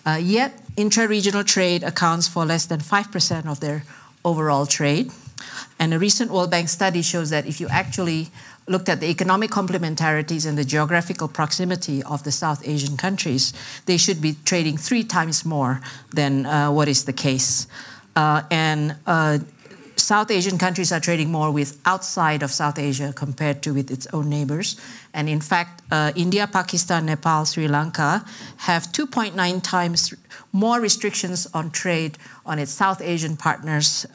Yet, intra-regional trade accounts for less than 5% of their overall trade. And a recent World Bank study shows that if you actually looked at the economic complementarities and the geographical proximity of the South Asian countries, they should be trading 3 times more than what is the case. South Asian countries are trading more with outside of South Asia compared to with its own neighbors. And in fact, India, Pakistan, Nepal, Sri Lanka have 2.9 times more restrictions on trade on its South Asian partners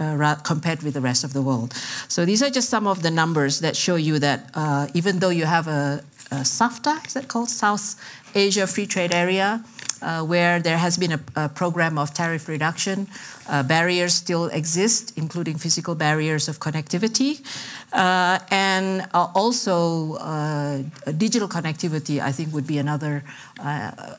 compared with the rest of the world. So these are just some of the numbers that show you that even though you have a SAFTA, is that called? South Asia Free Trade Area, where there has been a program of tariff reduction. Barriers still exist, including physical barriers of connectivity. And also digital connectivity, I think, would be another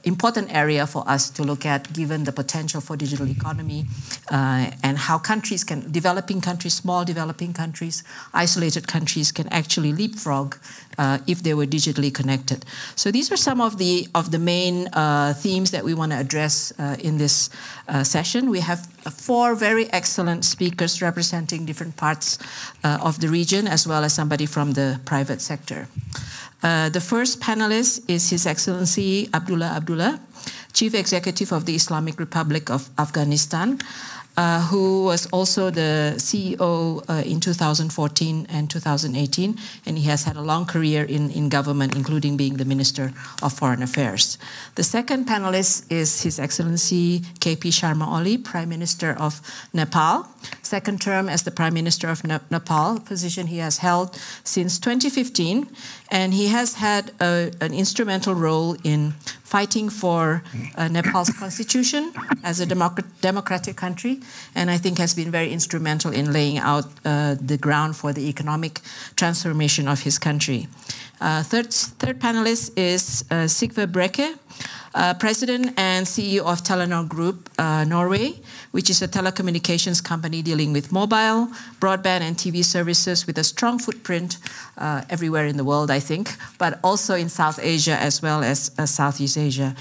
important area for us to look at, given the potential for digital economy and how countries can, developing countries, small developing countries, isolated countries can actually leapfrog if they were digitally connected. So these are some of the main themes that we want to address in this session. We have 4 very excellent speakers representing different parts of the region, as well as somebody from the private sector. The first panelist is His Excellency Abdullah Abdullah, Chief Executive of the Islamic Republic of Afghanistan, who was also the CEO in 2014 and 2018, and he has had a long career in government, including being the Minister of Foreign Affairs. The second panelist is His Excellency KP Sharma Oli, Prime Minister of Nepal, second term as the Prime Minister of Nepal, a position he has held since 2015, and he has had an instrumental role in fighting for Nepal's constitution as a democratic country, and I think has been very instrumental in laying out the ground for the economic transformation of his country. Third panelist is Sigve Brekke, President and CEO of Telenor Group Norway, which is a telecommunications company dealing with mobile, broadband, and TV services with a strong footprint everywhere in the world, I think, but also in South Asia as well as Southeast Asia.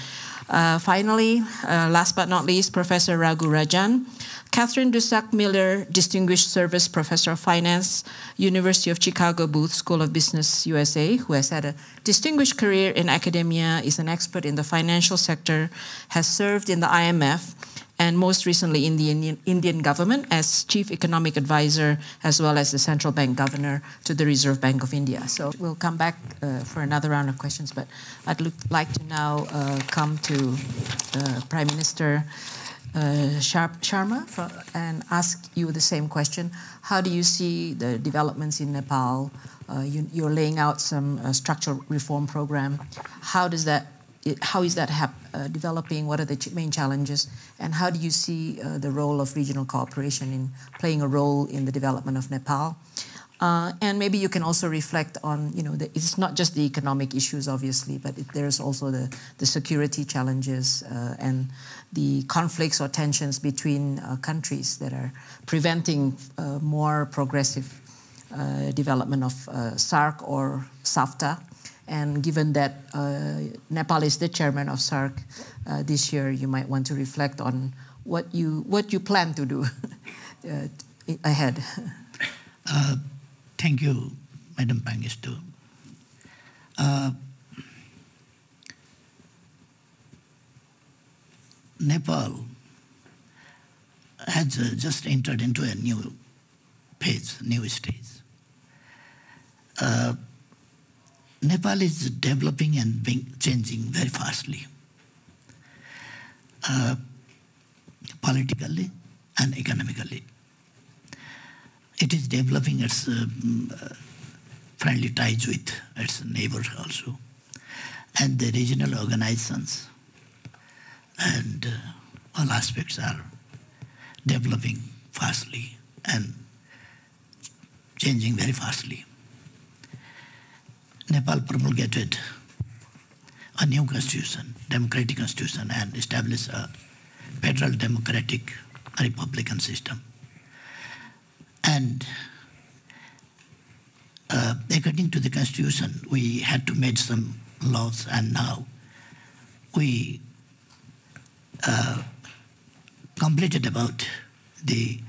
Finally, last but not least, Professor Raghu Rajan, Catherine Dusak Miller, Distinguished Service Professor of Finance, University of Chicago Booth School of Business, USA, who has had a distinguished career in academia, is an expert in the financial sector, has served in the IMF, and most recently in the Indian government as Chief Economic Advisor, as well as the Central Bank Governor to the Reserve Bank of India. So we'll come back for another round of questions, but I'd like to now come to Prime Minister Sharma and ask you the same question. How do you see the developments in Nepal? You're laying out some structural reform program. How is that developing? What are the main challenges? And how do you see the role of regional cooperation in playing a role in the development of Nepal? And maybe you can also reflect on, it's not just the economic issues, obviously, but there's also the security challenges and the conflicts or tensions between countries that are preventing more progressive development of SAARC or SAFTA. And given that Nepal is the chairman of SAARC this year, you might want to reflect on what you plan to do ahead. Thank you, Madam Pangestu. Nepal has just entered into a new phase, new stage. Nepal is developing and changing very fastly, politically and economically. It is developing its friendly ties with its neighbors also, and the regional organizations and all aspects are developing fastly and changing very fastly. Nepal promulgated a new constitution, democratic constitution, and established a federal democratic republican system. And according to the constitution, we had to make some laws, and now we completed about the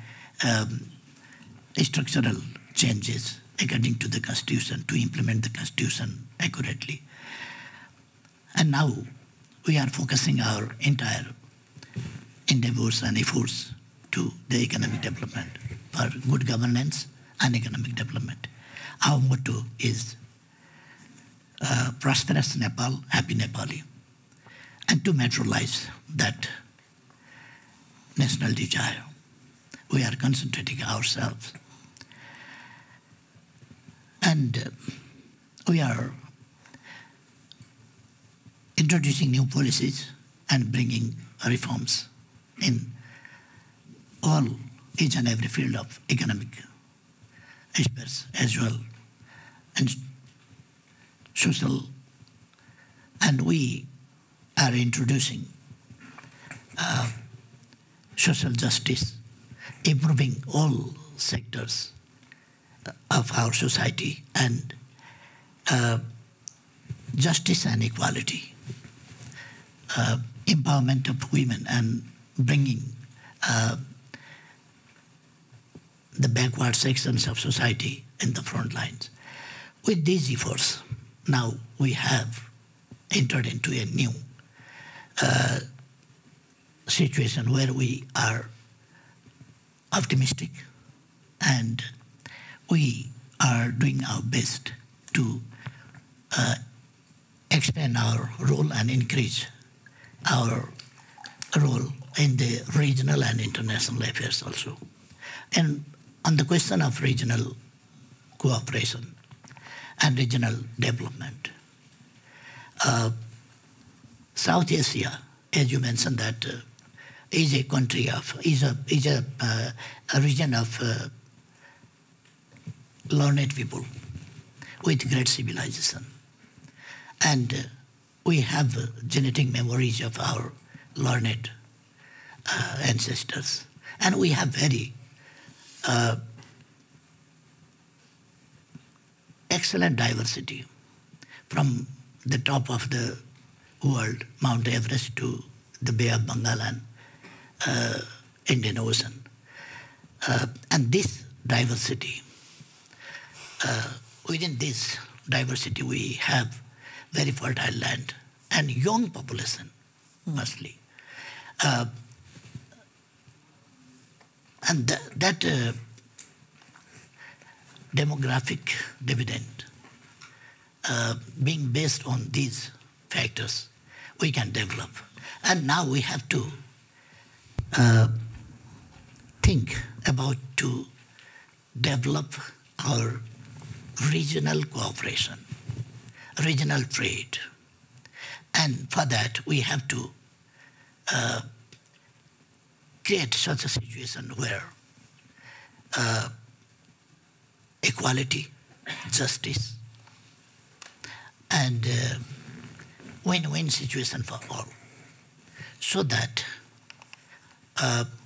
structural changes according to the Constitution to implement the Constitution accurately. And now we are focusing our entire endeavors and efforts to the economic development for good governance and economic development. Our motto is prosperous Nepal, happy Nepali. And to materialize that national desire, we are concentrating ourselves. And we are introducing new policies and bringing reforms in all, each and every field of economic aspects as well, and social. And we are introducing social justice, improving all sectors of our society, and justice and equality, empowerment of women, and bringing the backward sections of society in the front lines. With these efforts, now we have entered into a new situation where we are optimistic, and we are doing our best to expand our role and increase our role in the regional and international affairs also. And on the question of regional cooperation and regional development, South Asia, as you mentioned, that is a country of, is a region of learned people with great civilization. And we have genetic memories of our learned ancestors. And we have very excellent diversity from the top of the world, Mount Everest, to the Bay of Bengal and Indian Ocean. And this diversity, within this diversity we have very fertile land and young population mostly. And that demographic dividend, being based on these factors, we can develop. And now we have to think about to develop our regional cooperation, regional trade. And for that, we have to create such a situation where equality, justice, and win-win situation for all, so that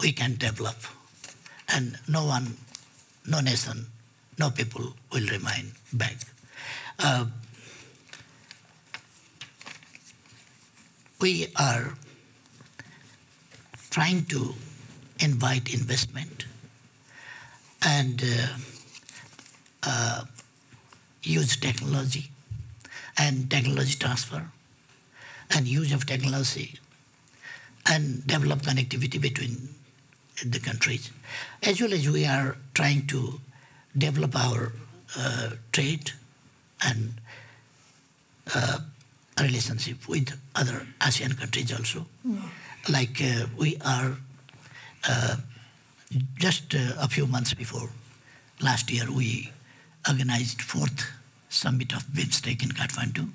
we can develop, and no one, no nation, no people will remain back. We are trying to invite investment and use technology and technology transfer and use of technology and develop connectivity between the countries. As well as we are trying to develop our trade and relationship with other ASEAN countries also. Like we are just a few months before last year, we organized 4th summit of BIMSTEC in Kathmandu,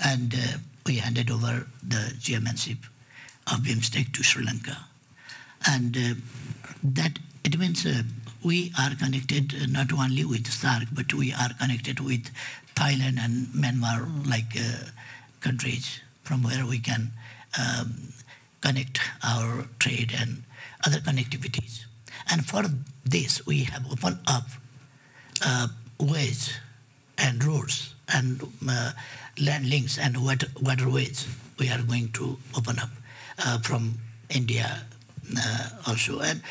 and we handed over the chairmanship of BIMSTEC to Sri Lanka. And that it means we are connected not only with SAARC, but we are connected with Thailand and Myanmar, like countries from where we can connect our trade and other connectivities. And for this, we have opened up ways and roads and land links and waterways we are going to open up. from India also, and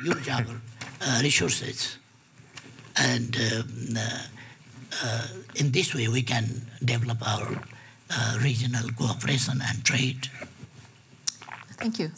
use our resources. And in this way, we can develop our regional cooperation and trade. Thank you.